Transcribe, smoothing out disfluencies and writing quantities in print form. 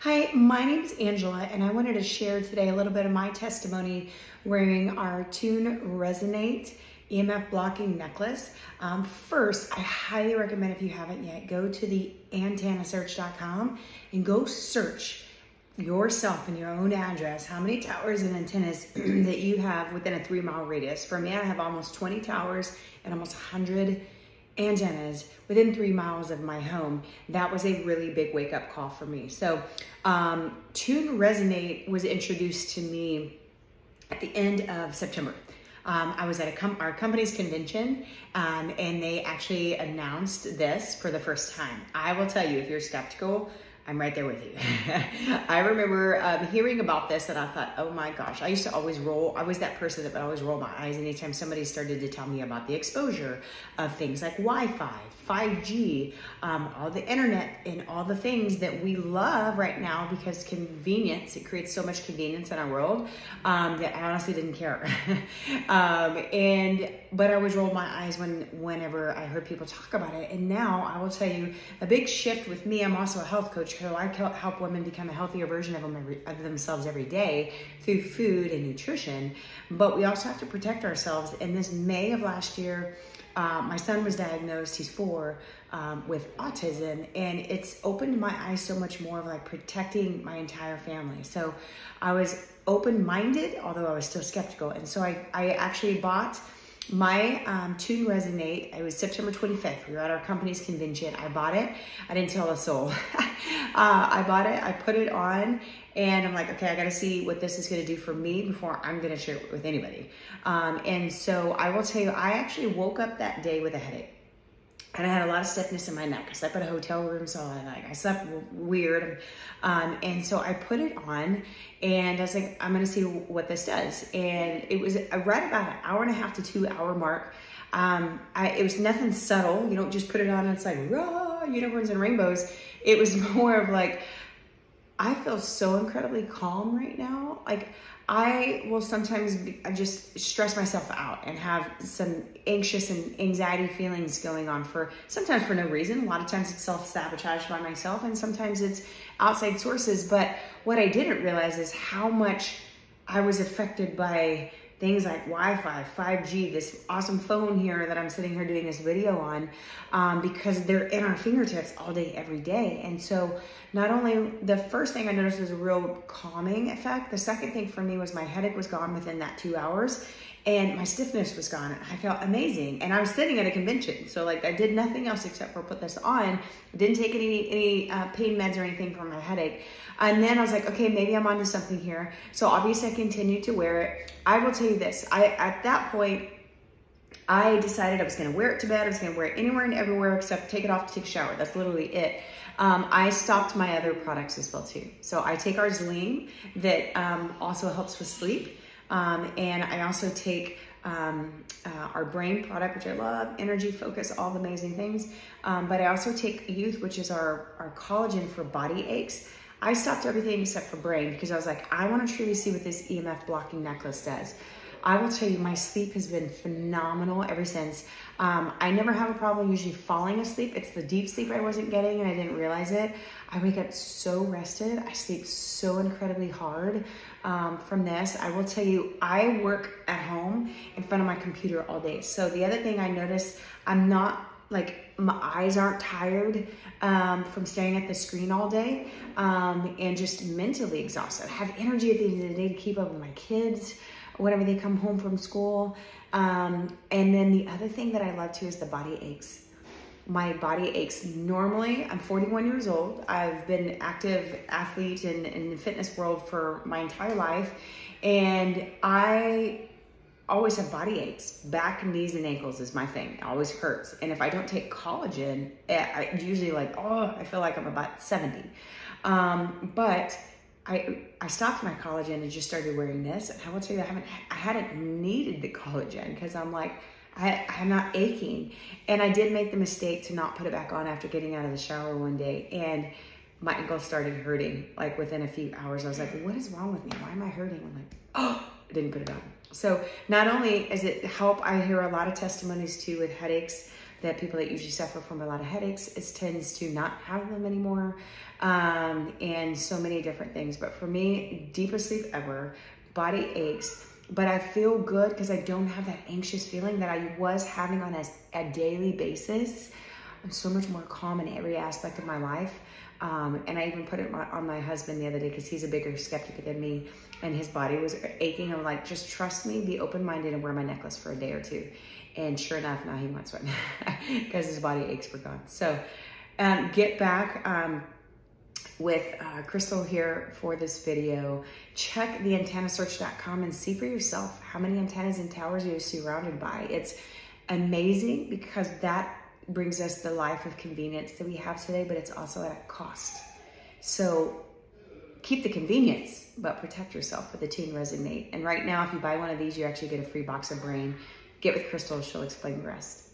Hi, my name is Angela, and I wanted to share today a little bit of my testimony wearing our Tune Resonate EMF blocking necklace. First, I highly recommend, if you haven't yet, go to the antennasearch.com and go search yourself in your own address how many towers and antennas that you have within a 3-mile radius. For me, I have almost 20 towers and almost 100 antennas within 3 miles of my home. That was a really big wake-up call for me. So Tune Resonate was introduced to me at the end of September. I was at our company's convention, and they actually announced this for the first time. I will tell you, if you're skeptical, I'm right there with you. I remember hearing about this and I thought, oh my gosh, I used to always I was that person that would always roll my eyes anytime somebody started to tell me about the exposure of things like Wi-Fi, 5G, all the internet and all the things that we love right now because convenience, it creates so much convenience in our world that I honestly didn't care. But I always rolled my eyes whenever I heard people talk about it. And now I will tell you a big shift with me. I'm also a health coach, so I help women become a healthier version of themselves every day through food and nutrition. But we also have to protect ourselves. In this May of last year, my son was diagnosed, he's 4, with autism, and it's opened my eyes so much more of like protecting my entire family. So I was open-minded, although I was still skeptical. And so I actually bought my Tune Resonate. It was September 25th. We were at our company's convention. I bought it. I didn't tell a soul. I bought it. I put it on, and I'm like, okay, I got to see what this is going to do for me before I'm going to share it with anybody. And so I will tell you, I actually woke up that day with a headache. And I had a lot of stiffness in my neck. I slept at a hotel room, so I slept weird. And so I put it on, and I was like, I'm gonna see what this does. And it was right about an 1.5 to 2 hour mark. It was nothing subtle. You don't just put it on and it's like, raw, unicorns and rainbows. It was more of like, I feel so incredibly calm right now. Like, I will sometimes I just stress myself out and have some anxious and anxiety feelings going on sometimes for no reason. A lot of times it's self-sabotage by myself, and sometimes it's outside sources. But what I didn't realize is how much I was affected by things like Wi-Fi, 5G, this awesome phone here that I'm sitting here doing this video on, because they're in our fingertips all day, every day. And so not only, the first thing I noticed was a real calming effect. The second thing for me was my headache was gone within that 2 hours, and my stiffness was gone. I felt amazing. And I was sitting at a convention, so like I did nothing else except for put this on. Didn't take any pain meds or anything for my headache. And then I was like, okay, maybe I'm onto something here. So obviously I continued to wear it. I will tell you this, at that point, I decided I was gonna wear it to bed. I was gonna wear it anywhere and everywhere except take it off to take a shower. That's literally it. I stopped my other products as well too. So I take our Zleam that also helps with sleep. And I also take our brain product, which I love, energy, focus, all the amazing things. But I also take Youth, which is our collagen for body aches. I stopped everything except for brain because I was like, I want to truly see what this EMF blocking necklace does. I will tell you, my sleep has been phenomenal ever since. I never have a problem usually falling asleep. It's the deep sleep I wasn't getting and I didn't realize it. I wake up so rested. I sleep so incredibly hard from this. I will tell you, I work at home in front of my computer all day. So the other thing I noticed, I'm not like, my eyes aren't tired from staring at the screen all day and just mentally exhausted. I have energy at the end of the day to keep up with my kids whenever they come home from school. And then the other thing that I love too is the body aches. My body aches. Normally, I'm 41 years old. I've been an active athlete in the fitness world for my entire life. And I always have body aches. Back, knees, and ankles is my thing. It always hurts. And if I don't take collagen, I usually like, oh, I feel like I'm about 70. But I stopped my collagen and just started wearing this. And I will tell you, I hadn't needed the collagen because I'm like, I'm not aching. And I did make the mistake to not put it back on after getting out of the shower one day. And my ankle started hurting like within a few hours. I was like, what is wrong with me? Why am I hurting? I'm like, oh, I didn't put it on. So not only does it help, I hear a lot of testimonies too with headaches that people that usually suffer from a lot of headaches tends to not have them anymore, and so many different things. But for me, deepest sleep ever, body aches, but I feel good because I don't have that anxious feeling that I was having on a daily basis. I'm so much more calm in every aspect of my life. And I even put it on my husband the other day because he's a bigger skeptic than me, and his body was aching. I'm like, just trust me, be open-minded and wear my necklace for a day or two. And sure enough, now he wants one because his body aches were gone. So get back with Crystal here for this video. Check the antennasearch.com and see for yourself how many antennas and towers you're surrounded by. It's amazing because that brings us the life of convenience that we have today, but it's also at a cost. So keep the convenience, but protect yourself with the Tune Resonate. And right now, if you buy one of these, you actually get a free box of Brain. Get with Crystal, she'll explain the rest.